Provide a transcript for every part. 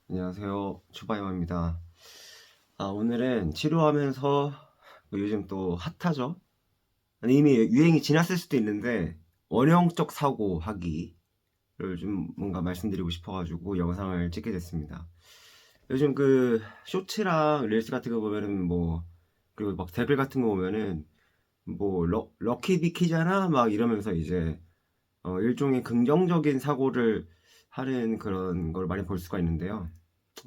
안녕하세요. 추바이머입니다. 오늘은 치료하면서 요즘 또 핫하죠? 아니, 이미 유행이 지났을 수도 있는데 원형적 사고 하기를 좀 뭔가 말씀드리고 싶어가지고 영상을 찍게 됐습니다. 요즘 그 쇼츠랑 릴스 같은 거 보면은 그리고 막 댓글 같은 거 보면은 럭키 비키잖아 막 이러면서 이제 일종의 긍정적인 사고를 하는 그런 걸 많이 볼 수가 있는데요.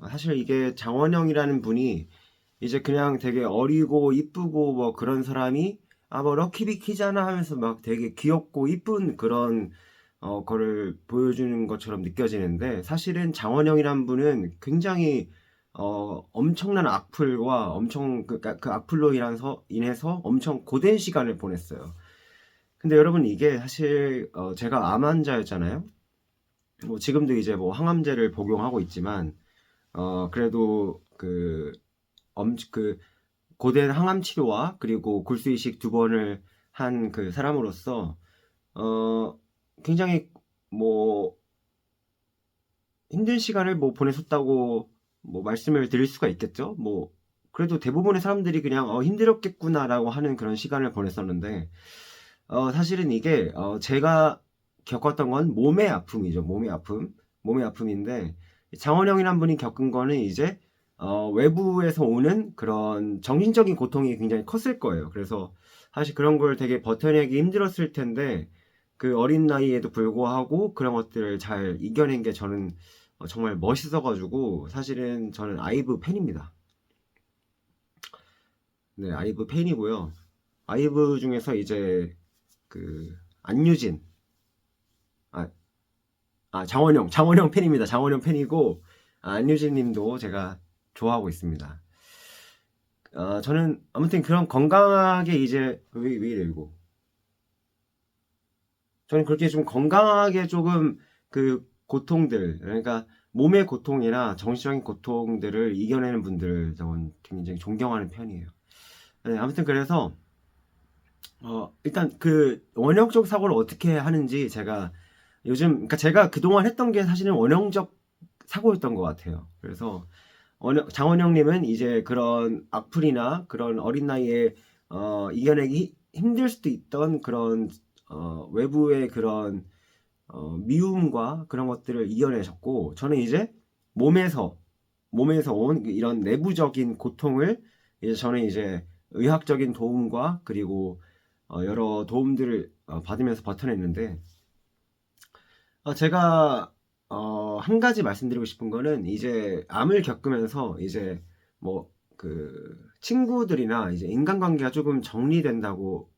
사실 이게 장원영이라는 분이 이제 그냥 되게 어리고 이쁘고 뭐 그런 사람이 뭐 럭키비키잖아 하면서 막 되게 귀엽고 이쁜 그런 거를 보여주는 것처럼 느껴지는데, 사실은 장원영이란 분은 굉장히 엄청난 악플과 그 악플로 인해서 엄청 고된 시간을 보냈어요. 근데 여러분, 이게 사실 제가 암 환자였잖아요. 뭐 지금도 이제 뭐 항암제를 복용하고 있지만 그래도 그 고된 항암 치료와 그리고 골수 이식 두 번을 한 그 사람으로서 어, 굉장히 뭐 힘든 시간을 뭐 보냈었다고 뭐 말씀을 드릴 수가 있겠죠. 뭐 그래도 대부분의 사람들이 그냥 힘들었겠구나라고 하는 그런 시간을 보냈었는데, 사실은 이게 제가 겪었던 건 몸의 아픔이죠. 몸의 아픔인데, 장원영이란 분이 겪은 거는 이제 외부에서 오는 그런 정신적인 고통이 굉장히 컸을 거예요. 그래서 사실 그런 걸 되게 버텨내기 힘들었을 텐데, 그 어린 나이에도 불구하고 그런 것들을 잘 이겨낸 게 저는 정말 멋있어가지고, 사실은 저는 아이브 팬입니다. 네, 아이브 팬이고요. 아이브 중에서 이제 그 안유진, 아, 장원영 팬입니다. 장원영 팬이고, 안유진 님도 제가 좋아하고 있습니다. 저는 아무튼 그런 건강하게 이제, 왜 이래, 이거. 저는 그렇게 좀 건강하게 조금 그 고통들, 그러니까 몸의 고통이나 정신적인 고통들을 이겨내는 분들을 저는 굉장히 존경하는 편이에요. 네, 아무튼 그래서, 일단 그 원형적 사고를 어떻게 하는지 제가 그러니까 제가 그동안 했던 게 사실은 원형적 사고였던 것 같아요. 그래서 장원영님은 이제 그런 악플이나 그런 어린 나이에 이겨내기 힘들 수도 있던 그런 외부의 그런 미움과 그런 것들을 이겨내셨고, 저는 이제 몸에서 온 이런 내부적인 고통을 이제 저는 이제 의학적인 도움과 그리고 여러 도움들을 받으면서 버텨냈는데, 제가 한 가지 말씀드리고 싶은 거는, 이제 암을 겪으면서 이제 뭐 그 친구들이나 이제 인간관계가 조금 정리된다고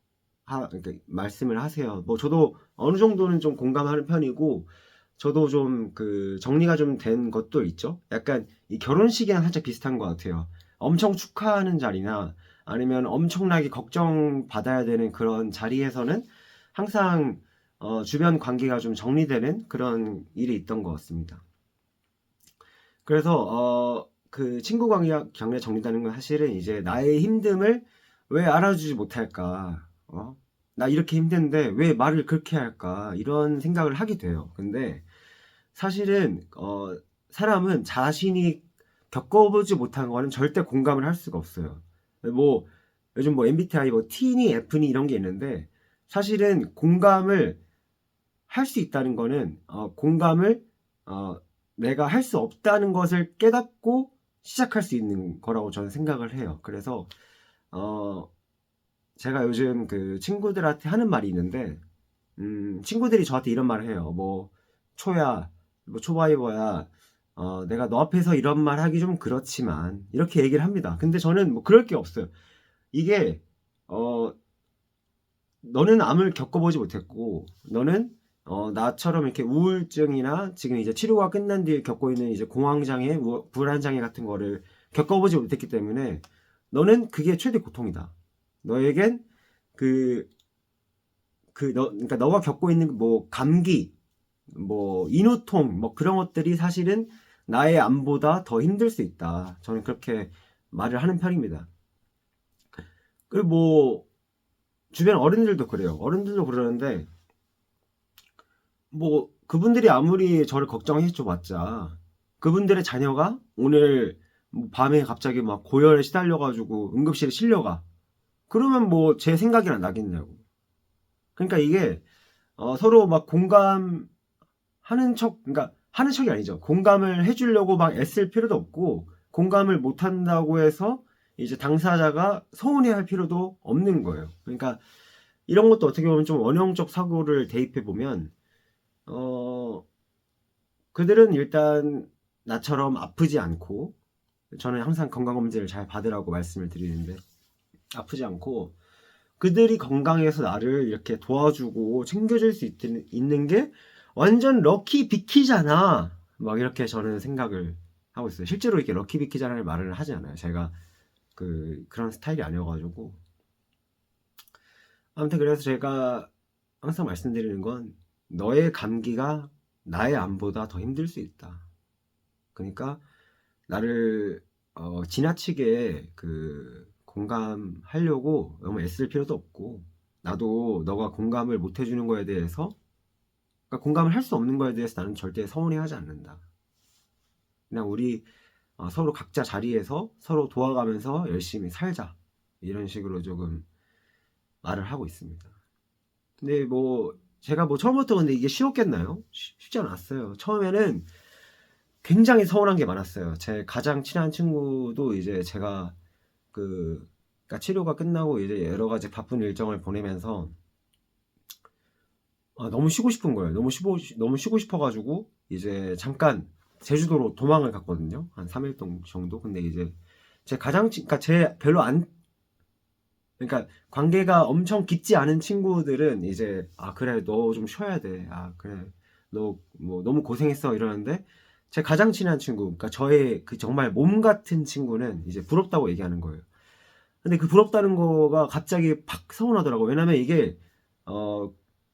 그러니까 말씀을 하세요. 뭐 저도 어느 정도는 좀 공감하는 편이고, 저도 좀 그 정리가 좀 된 것도 있죠. 약간 이 결혼식이랑 살짝 비슷한 것 같아요. 엄청 축하하는 자리나 아니면 엄청나게 걱정받아야 되는 그런 자리에서는 항상 주변 관계가 좀 정리되는 그런 일이 있던 것 같습니다. 그래서 그 친구 관계 정리되는 건 사실은 이제 나의 힘듦을 왜 알아주지 못할까? 나 이렇게 힘든데 왜 말을 그렇게 할까? 이런 생각을 하게 돼요. 근데 사실은 사람은 자신이 겪어보지 못한 거는 절대 공감을 할 수가 없어요. 뭐 요즘 뭐 MBTI 뭐 T니 F니 이런 게 있는데, 사실은 공감을 할 수 있다는 거는 공감을 어, 내가 할 수 없다는 것을 깨닫고 시작할 수 있는 거라고 저는 생각을 해요. 그래서 어, 제가 요즘 그 친구들한테 하는 말이 있는데, 친구들이 저한테 이런 말을 해요. 뭐 초야, 뭐 초바이버야, 내가 너 앞에서 이런 말 하기 좀 그렇지만 이렇게 얘기를 합니다. 근데 저는 뭐 그럴 게 없어요. 이게 어, 너는 암을 겪어보지 못했고, 너는 나처럼 이렇게 우울증이나 지금 이제 치료가 끝난 뒤에 겪고 있는 이제 공황장애, 불안장애 같은 거를 겪어보지 못했기 때문에 너는 그게 최대 고통이다. 너에겐 그, 그러니까 너가 겪고 있는 뭐 감기, 뭐 인후통, 뭐 그런 것들이 사실은 나의 암보다 더 힘들 수 있다. 저는 그렇게 말을 하는 편입니다. 그리고 뭐 주변 어른들도 그래요. 어른들도 그러는데, 뭐 그분들이 아무리 저를 걱정해 줘봤자 그분들의 자녀가 오늘 뭐 밤에 갑자기 막 고열에 시달려가지고 응급실에 실려가. 그러면 뭐 제 생각이랑 나겠냐고. 그러니까 이게 서로 막 공감하는 척, 그러니까 하는 척이 아니죠. 공감을 해주려고 막 애쓸 필요도 없고, 공감을 못한다고 해서 이제 당사자가 서운해할 필요도 없는 거예요. 그러니까 이런 것도 어떻게 보면 좀 원형적 사고를 대입해 보면, 그들은 일단 나처럼 아프지 않고, 저는 항상 건강검진을 잘 받으라고 말씀을 드리는데, 아프지 않고 그들이 건강해서 나를 이렇게 도와주고 챙겨줄 수 있는 게 완전 럭키 비키잖아. 막 이렇게 저는 생각을 하고 있어요. 실제로 이렇게 럭키 비키자라는 말을 하지 않아요. 제가 그런 스타일이 아니어가지고. 아무튼 그래서 제가 항상 말씀드리는 건 너의 감기가 나의 암보다 더 힘들 수 있다. 그러니까 나를 지나치게 공감하려고 너무 애쓸 필요도 없고, 나도 너가 공감을 못 해주는 거에 대해서, 그러니까 공감을 할 수 없는 거에 대해서 나는 절대 서운해하지 않는다. 그냥 우리 서로 각자 자리에서 서로 도와가면서 열심히 살자, 이런 식으로 조금 말을 하고 있습니다. 근데 뭐 제가 뭐 처음부터 근데 이게 쉬웠겠나요? 쉽지 않았어요. 처음에는 굉장히 서운한 게 많았어요. 제 가장 친한 친구도 이제 제가 그러니까 치료가 끝나고 이제 여러 가지 바쁜 일정을 보내면서 너무 쉬고 싶은 거예요. 너무 쉬고 싶어가지고 이제 잠깐 제주도로 도망을 갔거든요. 한 3일 정도. 근데 이제 그러니까 제 별로 안, 그러니까 관계가 엄청 깊지 않은 친구들은 이제 그래 너 좀 쉬어야 돼. 그래 너 뭐 너무 고생했어 이러는데, 제 가장 친한 친구, 그러니까 저의 그 정말 몸 같은 친구는 이제 부럽다고 얘기하는 거예요. 근데 그 부럽다는 거가 갑자기 팍 서운하더라고. 왜냐면 이게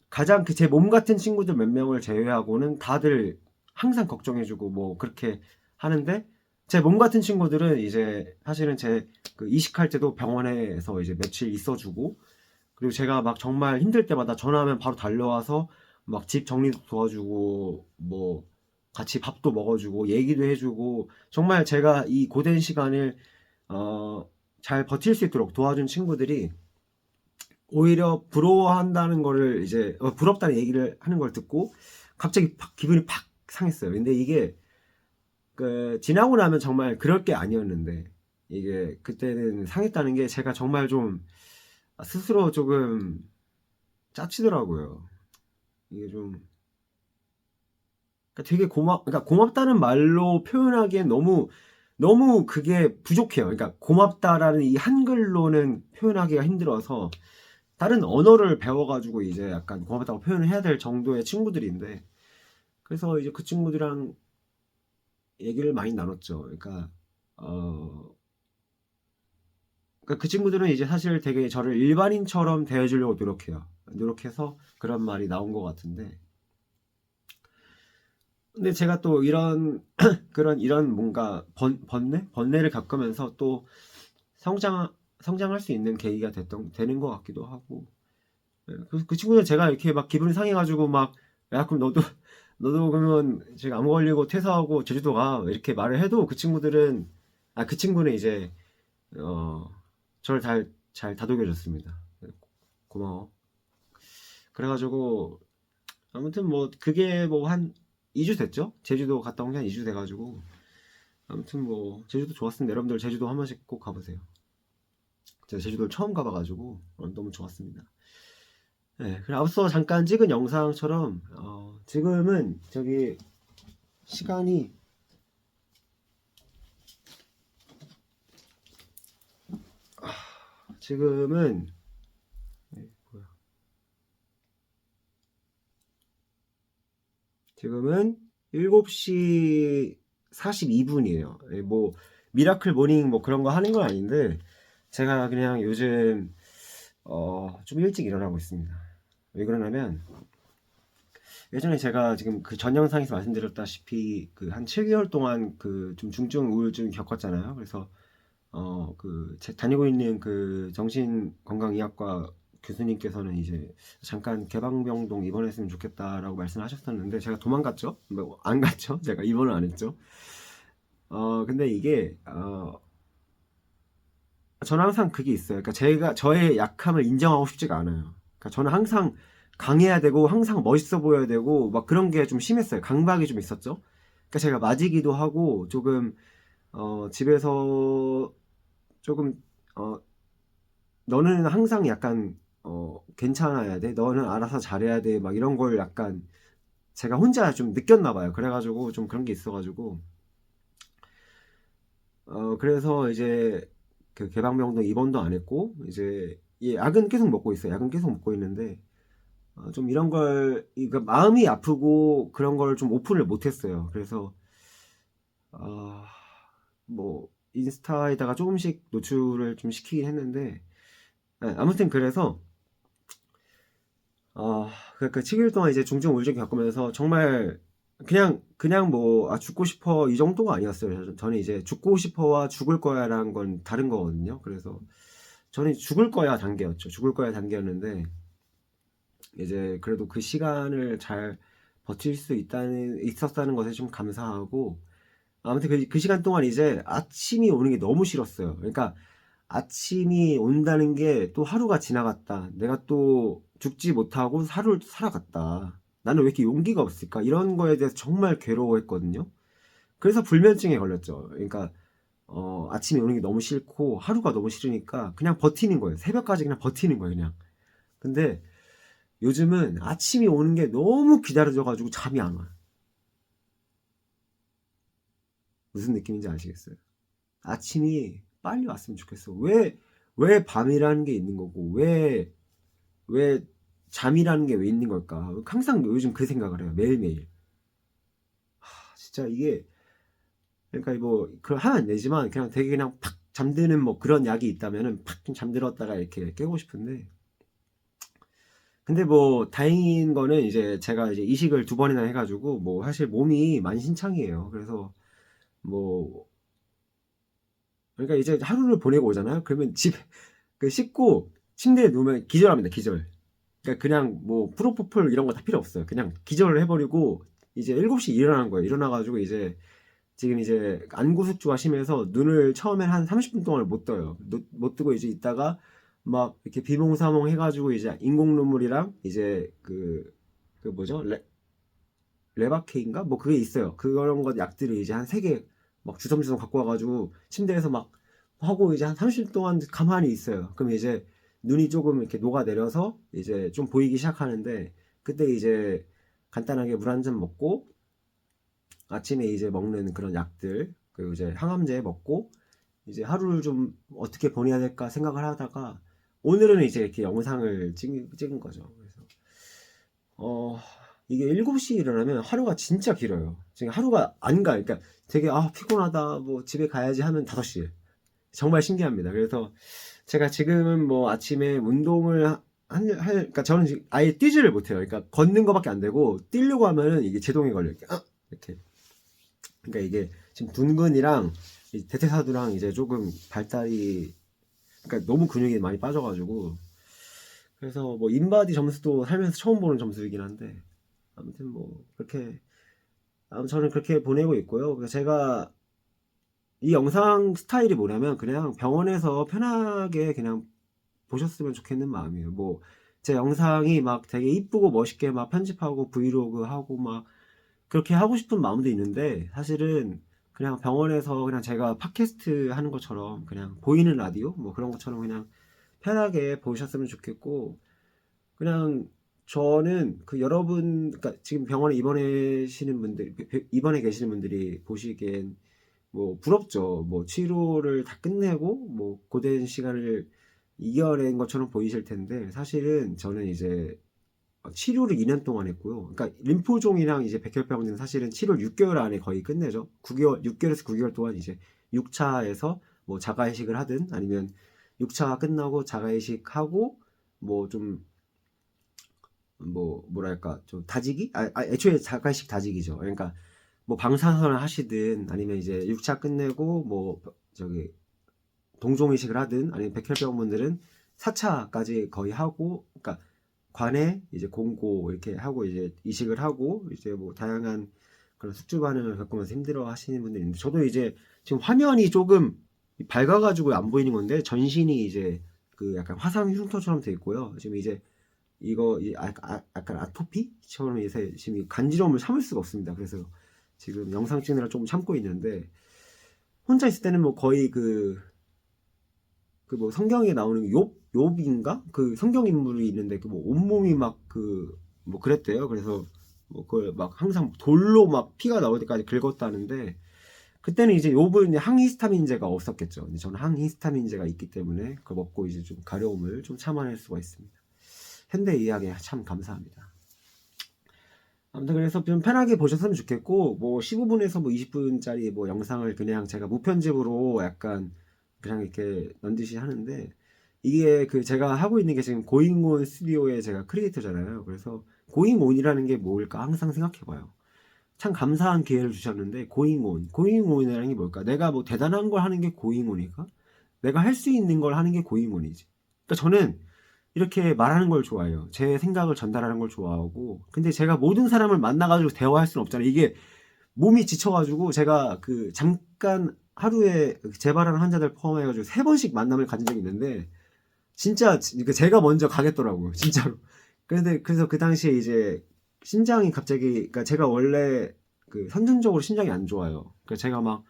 가장 제 몸 같은 친구들 몇 명을 제외하고는 다들 항상 걱정해주고 뭐 그렇게 하는데, 제 몸 같은 친구들은 이제 사실은 이식할 때도 병원에서 이제 며칠 있어주고, 그리고 제가 막 정말 힘들 때마다 전화하면 바로 달려와서 막 집 정리도 도와주고 뭐 같이 밥도 먹어주고 얘기도 해주고, 정말 제가 이 고된 시간을 잘 버틸 수 있도록 도와준 친구들이 오히려 부러워한다는 거를 이제 부럽다는 얘기를 하는 걸 듣고 갑자기 기분이 팍 상했어요. 근데 이게 지나고 나면 정말 그럴 게 아니었는데, 이게 그때는 상했다는 게 제가 정말 좀 스스로 조금 짜치더라고요. 이게 좀 그러니까 되게 그러니까 고맙다는 말로 표현하기엔 너무 그게 부족해요. 그러니까 고맙다라는 이 한글로는 표현하기가 힘들어서 다른 언어를 배워가지고 이제 약간 고맙다고 표현을 해야 될 정도의 친구들인데, 그래서 이제 그 친구들이랑 얘기를 많이 나눴죠. 그러니까 그 친구들은 이제 사실 되게 저를 일반인처럼 대해주려고 노력해요. 노력해서 그런 말이 나온 것 같은데, 근데 제가 또 이런 이런 뭔가 번뇌를 겪으면서 또 성장할 수 있는 계기가 되는 것 같기도 하고. 그 친구는 제가 이렇게 막 기분이 상해가지고 막, 야 그럼 너도 그러면 제가 암 걸리고 퇴사하고 제주도 가 이렇게 말을 해도, 그 친구는 이제 저를 잘 다독여줬습니다. 고마워. 그래가지고 아무튼 뭐 그게 뭐 한 2주 됐죠? 제주도 갔다 온 게 한 2주 돼가지고, 아무튼 뭐 제주도 좋았습니다. 여러분들 제주도 한 번씩 꼭 가보세요. 제가 제주도를 처음 가봐가지고 너무 좋았습니다. 네, 그리고 앞서 잠깐 찍은 영상처럼 지금은 시간이 지금은 지금은 7시 42분이에요. 뭐 미라클 모닝 뭐 그런 거 하는 건 아닌데, 제가 그냥 요즘 좀 일찍 일어나고 있습니다. 왜 그러냐면, 예전에 제가 지금 그 전 영상에서 말씀드렸다시피 한 7개월 동안 좀 중증 우울증 겪었잖아요. 그래서 다니고 있는 정신건강의학과 교수님께서는 이제 잠깐 개방병동 입원했으면 좋겠다라고 말씀하셨었는데, 제가 도망갔죠. 뭐 안 갔죠. 제가 입원을 안 했죠. 근데 이게 저는 항상 그게 있어요. 그러니까 제가 저의 약함을 인정하고 싶지가 않아요. 그러니까 저는 항상 강해야 되고 항상 멋있어 보여야 되고 막 그런 게 좀 심했어요. 강박이 좀 있었죠. 그러니까 제가 맞이기도 하고 조금 집에서 조금 어 너는 항상 약간 괜찮아야 돼. 너는 알아서 잘해야 돼. 막 이런 걸 약간 제가 혼자 좀 느꼈나 봐요. 그래가지고 좀 그런 게 있어가지고 그래서 이제 그 개방병동 입원도 안 했고 이제 이 약은 계속 먹고 있어요. 약은 계속 먹고 있는데 좀 이런 걸 그러니까 마음이 아프고 그런 걸 좀 오픈을 못 했어요. 그래서 어, 뭐 인스타에다가 조금씩 노출을 좀 시키긴 했는데 네, 아무튼 그래서 그 7일 동안 이제 중증 우울증 겪으면서 정말 그냥 뭐 죽고 싶어 이 정도가 아니었어요. 저는 이제 죽고 싶어와 죽을 거야라는 건 다른 거거든요. 그래서 저는 죽을 거야 단계였죠. 죽을 거야 단계였는데 이제 그래도 그 시간을 잘 버틸 수 있었다는 것에 좀 감사하고 아무튼 그 시간 동안 이제 아침이 오는 게 너무 싫었어요. 그러니까 아침이 온다는 게 또 하루가 지나갔다. 내가 또 죽지 못하고 하루를 살아갔다. 나는 왜 이렇게 용기가 없을까? 이런 거에 대해서 정말 괴로워했거든요. 그래서 불면증에 걸렸죠. 그러니까 아침이 오는 게 너무 싫고 하루가 너무 싫으니까 그냥 버티는 거예요. 새벽까지 그냥 버티는 거예요, 그냥. 근데 요즘은 아침이 오는 게 너무 기다려져가지고 잠이 안 와요. 무슨 느낌인지 아시겠어요? 아침이 빨리 왔으면 좋겠어. 왜 밤이라는 게 있는 거고, 왜 잠이라는 게 왜 있는 걸까? 항상 요즘 그 생각을 해요. 매일매일. 진짜 이게, 그러니까 뭐, 그걸 하면 안 되지만, 그냥 되게 그냥 팍 잠드는 뭐 그런 약이 있다면은 팍 좀 잠들었다가 이렇게 깨고 싶은데. 근데 뭐, 다행인 거는 이제 제가 이제 이식을 2번이나 해가지고, 뭐, 사실 몸이 만신창이에요. 그래서 뭐, 그러니까 이제 하루를 보내고 오잖아요. 그러면 집에, 씻고 침대에 누우면 기절합니다. 기절. 그러니까 그냥 뭐 프로포폴 이런 거 다 필요 없어요. 그냥 기절을 해버리고 이제 7시 일어나는 거예요. 일어나가지고 이제 지금 이제 안구숙주가 심해서 눈을 처음엔 한 30분 동안 못 떠요. 못 뜨고 이제 있다가 막 이렇게 비몽사몽 해가지고 이제 인공 눈물이랑 이제 그 뭐죠? 레바케인가? 뭐 그게 있어요. 그런 것 약들을 이제 한 3개 막 주섬주섬 갖고 와가지고 침대에서 막 하고 이제 한 30분 동안 가만히 있어요. 그럼 이제 눈이 조금 이렇게 녹아내려서 이제 좀 보이기 시작하는데 그때 이제 간단하게 물 한 잔 먹고 아침에 이제 먹는 그런 약들 그리고 이제 항암제 먹고 이제 하루를 좀 어떻게 보내야 될까 생각을 하다가 오늘은 이제 이렇게 영상을 찍은 거죠. 그래서 어, 이게 7시에 일어나면 하루가 진짜 길어요. 지금 하루가 안 가. 그러니까 되게 피곤하다. 뭐 집에 가야지 하면 5시에. 정말 신기합니다. 그래서 제가 지금은 뭐 아침에 운동을 그러니까 저는 지금 아예 뛰지를 못해요. 그러니까 걷는 거밖에 안 되고 뛰려고 하면은 이게 제동이 걸려요. 이렇게. 그러니까 이게 지금 둔근이랑 이 대퇴사두랑 이제 조금 발달이 그러니까 너무 근육이 많이 빠져가지고 그래서 뭐 인바디 점수도 살면서 처음 보는 점수이긴 한데 아무튼 뭐 그렇게 저는 그렇게 보내고 있고요. 그래서 제가 이 영상 스타일이 뭐냐면 그냥 병원에서 편하게 그냥 보셨으면 좋겠는 마음이에요. 뭐 제 영상이 막 되게 이쁘고 멋있게 막 편집하고 브이로그 하고 막 그렇게 하고 싶은 마음도 있는데 사실은 그냥 병원에서 그냥 제가 팟캐스트 하는 것처럼 그냥 보이는 라디오 뭐 그런 것처럼 그냥 편하게 보셨으면 좋겠고 그냥 저는 그 여러분, 그러니까 지금 병원에 입원하시는 분들, 입원해 계시는 분들이 보시기엔 뭐 부럽죠. 뭐 치료를 다 끝내고 뭐 고된 시간을 이겨낸 것처럼 보이실 텐데 사실은 저는 이제 치료를 2년 동안 했고요. 그러니까 림포종이랑 이제 백혈병은 사실은 치료를 6개월 안에 거의 끝내죠. 9개월, 6개월에서 9개월 동안 이제 6차에서 뭐 자가이식을 하든 아니면 6차가 끝나고 자가이식하고 뭐좀 뭐랄까 좀 다지기? 애초에 자가식 다지기죠. 그러니까 뭐 방사선을 하시든 아니면 이제 6차 끝내고 뭐 저기 동종이식을 하든 아니면 백혈병 분들은 4차까지 거의 하고 그러니까 관에 이제 공고 이렇게 하고 이제 이식을 하고 이제 뭐 다양한 그런 숙주 반응을 겪으면서 힘들어 하시는 분들이 있는데, 저도 이제 지금 화면이 조금 밝아가지고 안 보이는 건데, 전신이 이제 그 약간 화상 흉터처럼 돼 있고요. 지금 이제 이거 약간 아토피처럼 이제 지금 이 간지러움을 참을 수가 없습니다. 그래서 지금 영상 찍느라 조금 참고 있는데, 혼자 있을 때는 뭐 거의 그 뭐 성경에 나오는 욥인가? 그 성경 인물이 있는데 그 뭐 온몸이 막 그 뭐 그랬대요. 그래서 뭐 그걸 막 항상 돌로 막 피가 나올 때까지 긁었다는데, 그때는 이제 욥은 이제 항히스타민제가 없었겠죠. 근데 저는 항히스타민제가 있기 때문에 그걸 먹고 이제 좀 가려움을 좀 참아낼 수가 있습니다. 현대 의학에 참 감사합니다. 아무튼 그래서 좀 편하게 보셨으면 좋겠고, 뭐 15분에서 뭐 20분짜리 뭐 영상을 그냥 제가 무편집으로 약간 그냥 이렇게 넌지시 하는데, 이게 그 제가 하고 있는 게 지금 고잉온 스튜디오의 제가 크리에이터잖아요. 그래서 고잉온이라는 게 뭘까 항상 생각해봐요. 참 감사한 기회를 주셨는데, 고잉온이라는 게 뭘까? 내가 뭐 대단한 걸 하는 게 고잉온일까? 내가 할 수 있는 걸 하는 게 고잉온이지. 그러니까 저는 이렇게 말하는 걸 좋아해요. 제 생각을 전달하는 걸 좋아하고. 근데 제가 모든 사람을 만나가지고 대화할 수는 없잖아요. 이게 몸이 지쳐가지고 제가 그 잠깐 하루에 재발하는 환자들 포함해가지고 3번씩 만남을 가진 적이 있는데, 진짜 제가 먼저 가겠더라고요. 진짜로. 그래서 그 당시에 이제 심장이 갑자기, 그러니까 제가 원래 그 선천적으로 심장이 안 좋아요. 그러니까 제가 막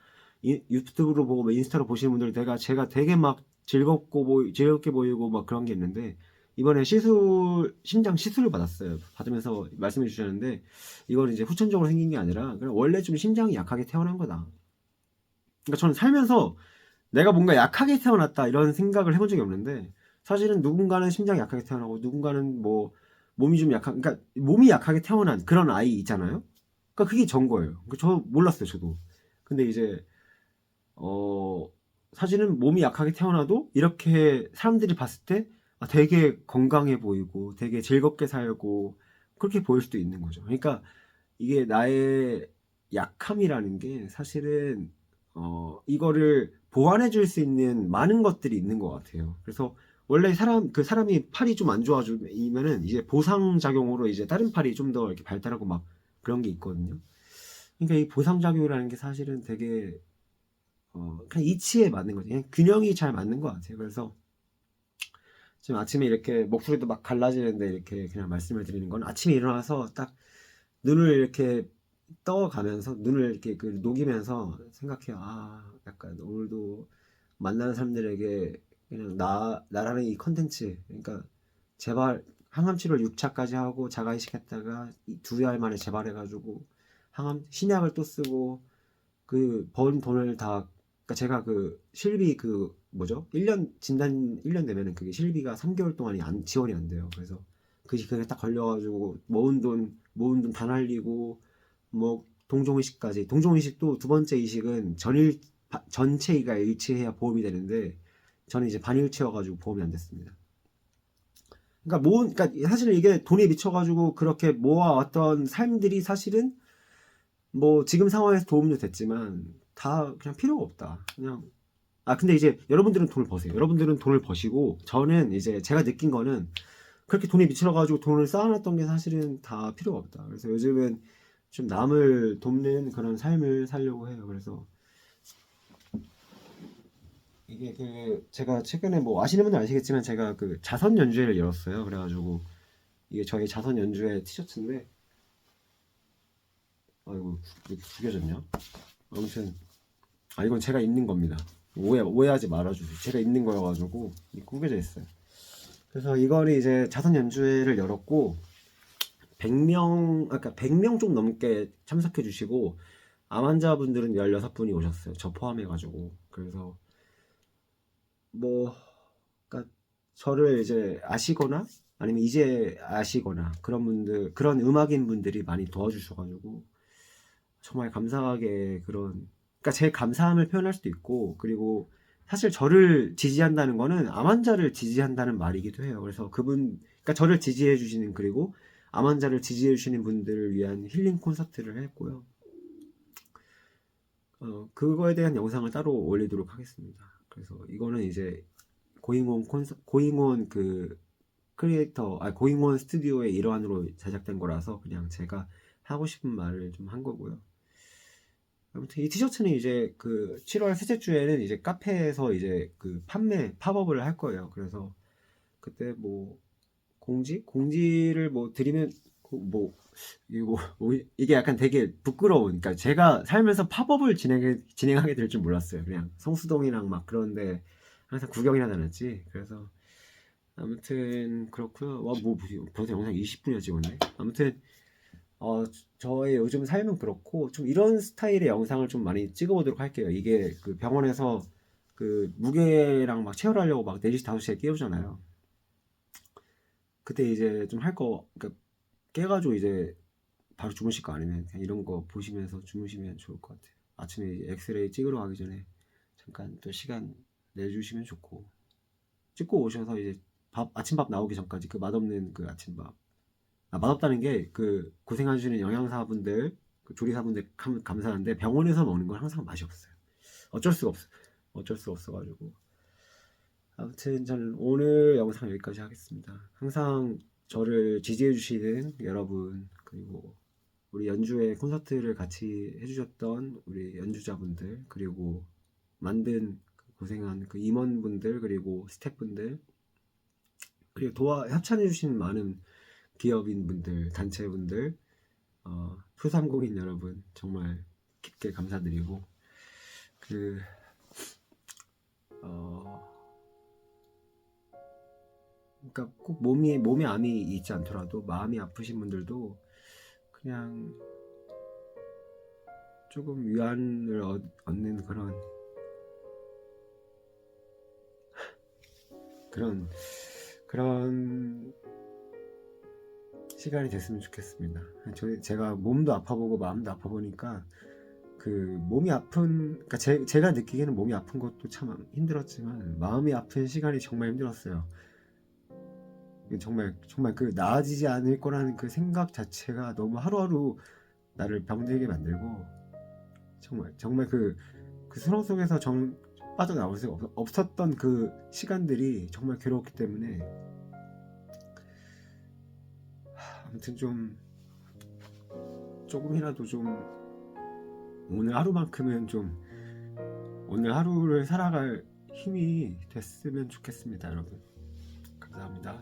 유튜브로 보고 뭐 인스타로 보시는 분들 제가 되게 막 즐겁게 보이고 막 그런 게 있는데, 이번에 심장 시술을 받았어요. 받으면서 말씀해 주셨는데, 이건 이제 후천적으로 생긴 게 아니라 그냥 원래 좀 심장이 약하게 태어난 거다. 그러니까 저는 살면서 내가 뭔가 약하게 태어났다 이런 생각을 해본 적이 없는데, 사실은 누군가는 심장이 약하게 태어나고 누군가는 뭐 몸이 좀 그러니까 몸이 약하게 태어난 그런 아이 있잖아요. 그러니까 그게 전 거예요. 저 몰랐어요, 저도. 근데 이제 어 사실은 몸이 약하게 태어나도 이렇게 사람들이 봤을 때 되게 건강해 보이고 되게 즐겁게 살고 그렇게 보일 수도 있는 거죠. 그러니까 이게 나의 약함이라는 게 사실은 이거를 보완해 줄 수 있는 많은 것들이 있는 것 같아요. 그래서 원래 그 사람이 팔이 좀 안 좋아지면은 이제 보상작용으로 이제 다른 팔이 좀 더 이렇게 발달하고 막 그런 게 있거든요. 그러니까 이 보상작용이라는 게 사실은 되게 그냥 이치에 맞는 거지. 그냥 균형이 잘 맞는 것 같아요. 그래서 지금 아침에 이렇게 목소리도 막 갈라지는데 이렇게 그냥 말씀을 드리는 건, 아침에 일어나서 딱 눈을 이렇게 떠가면서 눈을 이렇게 녹이면서 생각해요. 약간 오늘도 만나는 사람들에게 그냥 나라는 이 컨텐츠, 그러니까 재발, 항암 치료를 6차까지 하고 자가 이식했다가 2달 만에 재발해가지고 신약을 또 쓰고 그 번 돈을 다, 그러니까 제가 그 실비 그 뭐죠? 1년 진단 1년 되면은 그게 실비가 3개월 동안이 지원이 안 돼요. 그래서 그게 딱 걸려가지고 모은 돈 다 날리고, 뭐 동종이식도 두 번째 이식은 전체가 일치해야 보험이 되는데, 저는 이제 반일치여가지고 보험이 안 됐습니다. 그러니까 사실 이게 돈에 미쳐가지고 그렇게 모아왔던 삶들이 사실은 뭐 지금 상황에서 도움도 됐지만 다 그냥 필요가 없다. 그냥 근데 이제 여러분들은 돈을 버세요. 여러분들은 돈을 버시고, 저는 이제 제가 느낀 거는 그렇게 돈에 미쳐가지고 돈을 쌓아놨던 게 사실은 다 필요가 없다. 그래서 요즘은 좀 남을 돕는 그런 삶을 살려고 해요. 그래서 이게 제가 최근에 뭐 아시는 분들 아시겠지만 제가 그 자선 연주회를 열었어요. 그래가지고 이게 저희 자선 연주회 티셔츠인데, 아이고 이렇게 구겨졌냐? 아무튼 이건 제가 입는 겁니다. 오해하지 말아주세요. 제가 입는 거여가지고 구겨져 있어요. 그래서 이거를 이제 자선 연주회를 열었고, 100명 좀 넘게 참석해 주시고, 암 환자분들은 16분이 오셨어요. 저 포함해가지고. 그래서 뭐 그러니까 저를 이제 아시거나 아니면 이제 아시거나 그런 음악인 분들이 많이 도와주셔가지고 정말 감사하게 그러니까 제 감사함을 표현할 수도 있고, 그리고 사실 저를 지지한다는 거는 암 환자를 지지한다는 말이기도 해요. 그래서 그러니까 저를 지지해 주시는, 그리고 암 환자를 지지해 주시는 분들을 위한 힐링 콘서트를 했고요. 그거에 대한 영상을 따로 올리도록 하겠습니다. 그래서 이거는 이제 고잉온 그 고잉온 스튜디오의 일환으로 제작된 거라서 그냥 제가 하고 싶은 말을 좀 한 거고요. 아무튼 이 티셔츠는 이제 그 7월 셋째 주에는 이제 카페에서 이제 그 판매 팝업을 할 거예요. 그래서 그때 뭐 공지를 뭐 드리면 뭐 이거 이게 약간 되게 부끄러운. 그러니까 제가 살면서 팝업을 진행하게 될 줄 몰랐어요. 그냥 성수동이랑 막 그런데 항상 구경이나 다녔지. 그래서 아무튼 그렇고요. 와, 뭐 벌써 영상 20분이나 찍었네. 아무튼 어, 저의 요즘 삶은 그렇고 좀 이런 스타일의 영상을 좀 많이 찍어보도록 할게요. 이게 그 병원에서 그 무게랑 막 체열하려고 막 4시 5시에 깨우잖아요. 그때 이제 좀 할 거, 그러니까 깨가지고 이제 바로 주무실 거 아니면 그냥 이런 거 보시면서 주무시면 좋을 것 같아요. 아침에 엑스레이 찍으러 가기 전에 잠깐 또 시간 내주시면 좋고, 찍고 오셔서 이제 아침밥 나오기 전까지 그 맛없는 그 아침밥, 맛없다는 게 그 고생해주시는 영양사분들, 그 조리사분들 감사한데 병원에서 먹는 건 항상 맛이 없어요. 어쩔 수가 없어. 어쩔 수가 없어가지고. 아무튼 저는 오늘 영상 여기까지 하겠습니다. 항상 저를 지지해주시는 여러분, 그리고 우리 연주회 콘서트를 같이 해주셨던 우리 연주자분들, 그리고 만든 고생한 그 임원분들, 그리고 스태프분들, 그리고 협찬해주신 많은 기업인분들, 단체분들, 소상공인 여러분 정말 깊게 감사드리고, 그 그러니까 꼭 몸에 암이 있지 않더라도 마음이 아프신 분들도 그냥 조금 위안을 얻는 그런 시간이 됐으면 좋겠습니다. 제가 몸도 아파보고 마음도 아파보니까 그 몸이 아픈, 그러니까 제가 느끼기에는 몸이 아픈 것도 참 힘들었지만 마음이 아픈 시간이 정말 힘들었어요. 정말 그 나아지지 않을 거라는 그 생각 자체가 너무 하루하루 나를 병들게 만들고, 정말 그 수렁 속에서 빠져나올 수가 없었던 그 시간들이 정말 괴로웠기 때문에, 아무튼 조금이라도 오늘 하루만큼은 오늘 하루를 살아갈 힘이 됐으면 좋겠습니다, 여러분. 감사합니다.